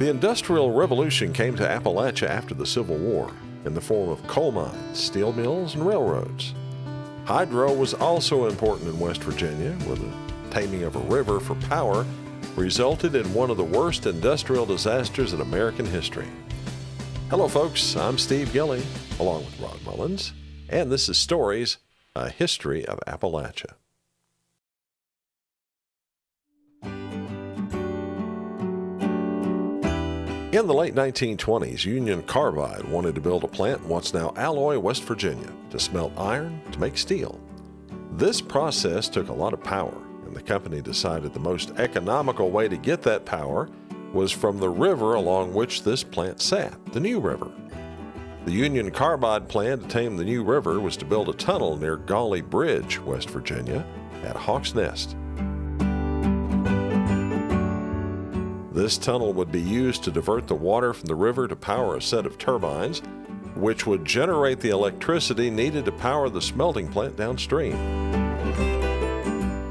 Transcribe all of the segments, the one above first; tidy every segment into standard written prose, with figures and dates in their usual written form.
The Industrial Revolution came to Appalachia after the Civil War in the form of coal mines, steel mills, and railroads. Hydro was also important in West Virginia, where the taming of a river for power resulted in one of the worst industrial disasters in American history. Hello folks, I'm Steve Gauley, along with Rod Mullins, and this is Stories, A History of Appalachia. In the late 1920s, Union Carbide wanted to build a plant in what's now Alloy, West Virginia, to smelt iron to make steel. This process took a lot of power, and the company decided the most economical way to get that power was from the river along which this plant sat, the New River. The Union Carbide plan to tame the New River was to build a tunnel near Gauley Bridge, West Virginia, at Hawk's Nest. This tunnel would be used to divert the water from the river to power a set of turbines, which would generate the electricity needed to power the smelting plant downstream.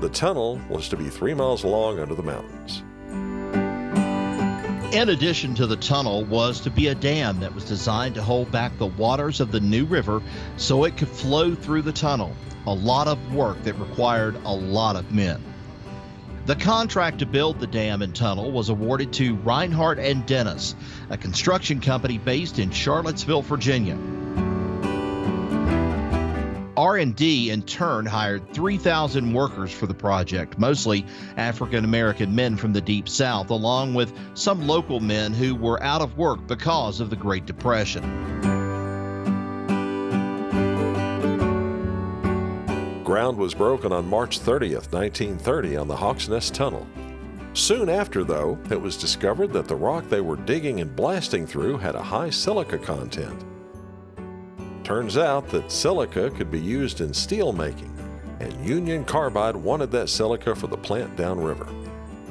The tunnel was to be 3 miles long under the mountains. In addition to the tunnel was to be a dam that was designed to hold back the waters of the New River so it could flow through the tunnel. A lot of work that required a lot of men. The contract to build the dam and tunnel was awarded to Reinhardt and Dennis, a construction company based in Charlottesville, Virginia. R&D in turn hired 3,000 workers for the project, mostly African-American men from the Deep South, along with some local men who were out of work because of the Great Depression. Ground was broken on March 30th, 1930 on the Hawk's Nest Tunnel. Soon after, though, it was discovered that the rock they were digging and blasting through had a high silica content. Turns out that silica could be used in steel making, and Union Carbide wanted that silica for the plant downriver.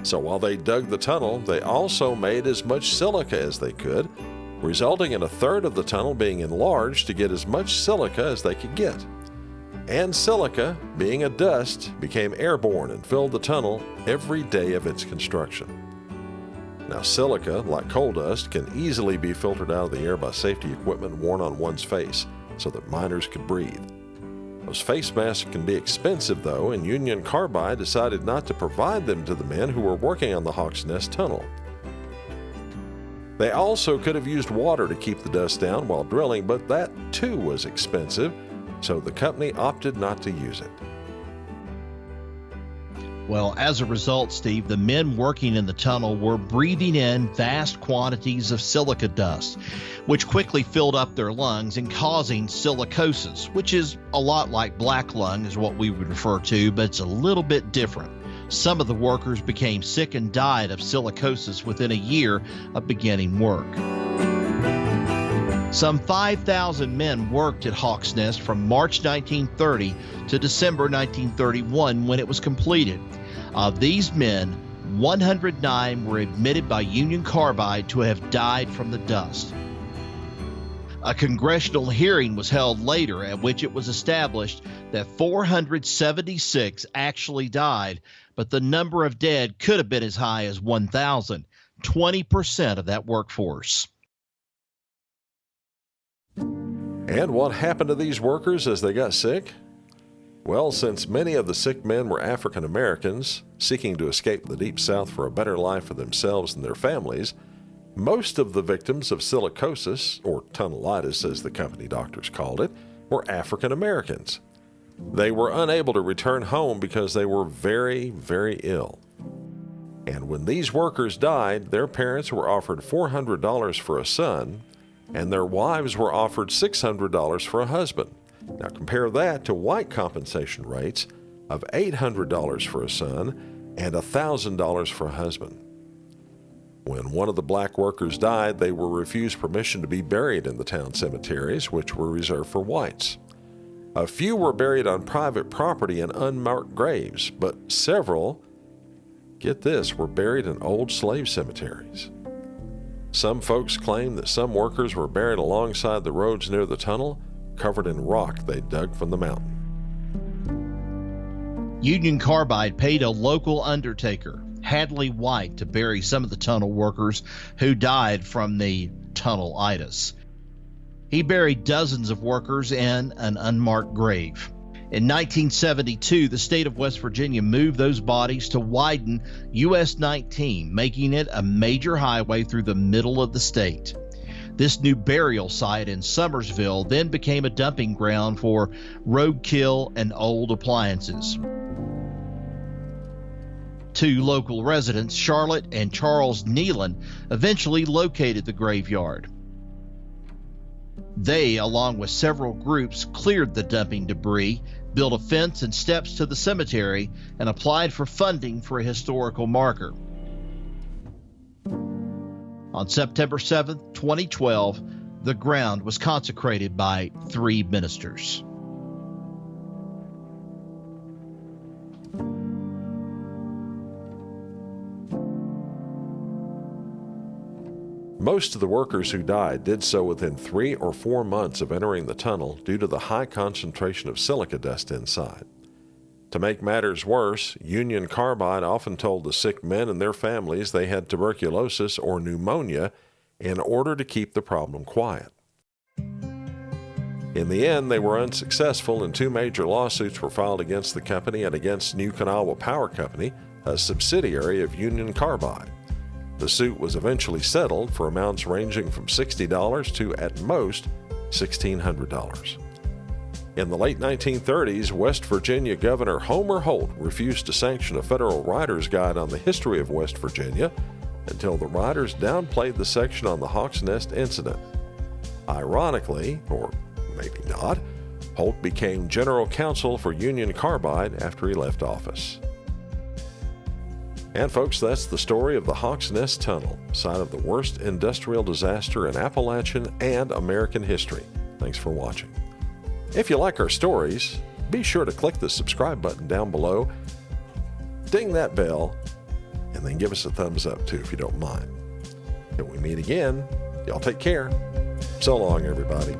So while they dug the tunnel, they also made as much silica as they could, resulting in a third of the tunnel being enlarged to get as much silica as they could get. And silica, being a dust, became airborne and filled the tunnel every day of its construction. Now, silica, like coal dust, can easily be filtered out of the air by safety equipment worn on one's face so that miners could breathe. Those face masks can be expensive, though, and Union Carbide decided not to provide them to the men who were working on the Hawk's Nest Tunnel. They also could have used water to keep the dust down while drilling, but that too was expensive, so the company opted not to use it. Well, as a result, Steve, the men working in the tunnel were breathing in vast quantities of silica dust, which quickly filled up their lungs and causing silicosis, which is a lot like black lung is what we would refer to, but it's a little bit different. Some of the workers became sick and died of silicosis within a year of beginning work. Some 5,000 men worked at Hawk's Nest from March 1930 to December 1931 when it was completed. Of these men, 109 were admitted by Union Carbide to have died from the dust. A congressional hearing was held later at which it was established that 476 actually died, but the number of dead could have been as high as 1,000, 20% of that workforce. And what happened to these workers as they got sick? Well, since many of the sick men were African Americans seeking to escape the Deep South for a better life for themselves and their families, most of the victims of silicosis, or tunnelitis as the company doctors called it, were African Americans. They were unable to return home because they were very, very ill. And when these workers died, their parents were offered $400 for a son, and their wives were offered $600 for a husband. Now compare that to white compensation rates of $800 for a son and $1,000 for a husband. When one of the black workers died, they were refused permission to be buried in the town cemeteries, which were reserved for whites. A few were buried on private property in unmarked graves, but several, get this, were buried in old slave cemeteries. Some folks claim that some workers were buried alongside the roads near the tunnel, covered in rock they dug from the mountain. Union Carbide paid a local undertaker Hadley White to bury some of the tunnel workers who died from the tunnelitis. He buried dozens of workers in an unmarked grave. In 1972, the state of West Virginia moved those bodies to widen US 19, making it a major highway through the middle of the state. This new burial site in Summersville then became a dumping ground for roadkill and old appliances. Two local residents, Charlotte and Charles Nealon, eventually located the graveyard. They, along with several groups, cleared the dumping debris, built a fence and steps to the cemetery, and applied for funding for a historical marker. On September 7, 2012, the ground was consecrated by 3 ministers. Most of the workers who died did so within 3 or 4 months of entering the tunnel due to the high concentration of silica dust inside. To make matters worse, Union Carbide often told the sick men and their families they had tuberculosis or pneumonia in order to keep the problem quiet. In the end, they were unsuccessful, and 2 major lawsuits were filed against the company and against New Kanawha Power Company, a subsidiary of Union Carbide. The suit was eventually settled for amounts ranging from $60 to, at most, $1,600. In the late 1930s, West Virginia Governor Homer Holt refused to sanction a federal writer's guide on the history of West Virginia until the writers downplayed the section on the Hawk's Nest incident. Ironically, or maybe not, Holt became general counsel for Union Carbide after he left office. And folks, that's the story of the Hawk's Nest Tunnel, site of the worst industrial disaster in Appalachian and American history. Thanks for watching. If you like our stories, be sure to click the subscribe button down below, ding that bell, and then give us a thumbs up too if you don't mind. Till we meet again, y'all take care. So long, everybody.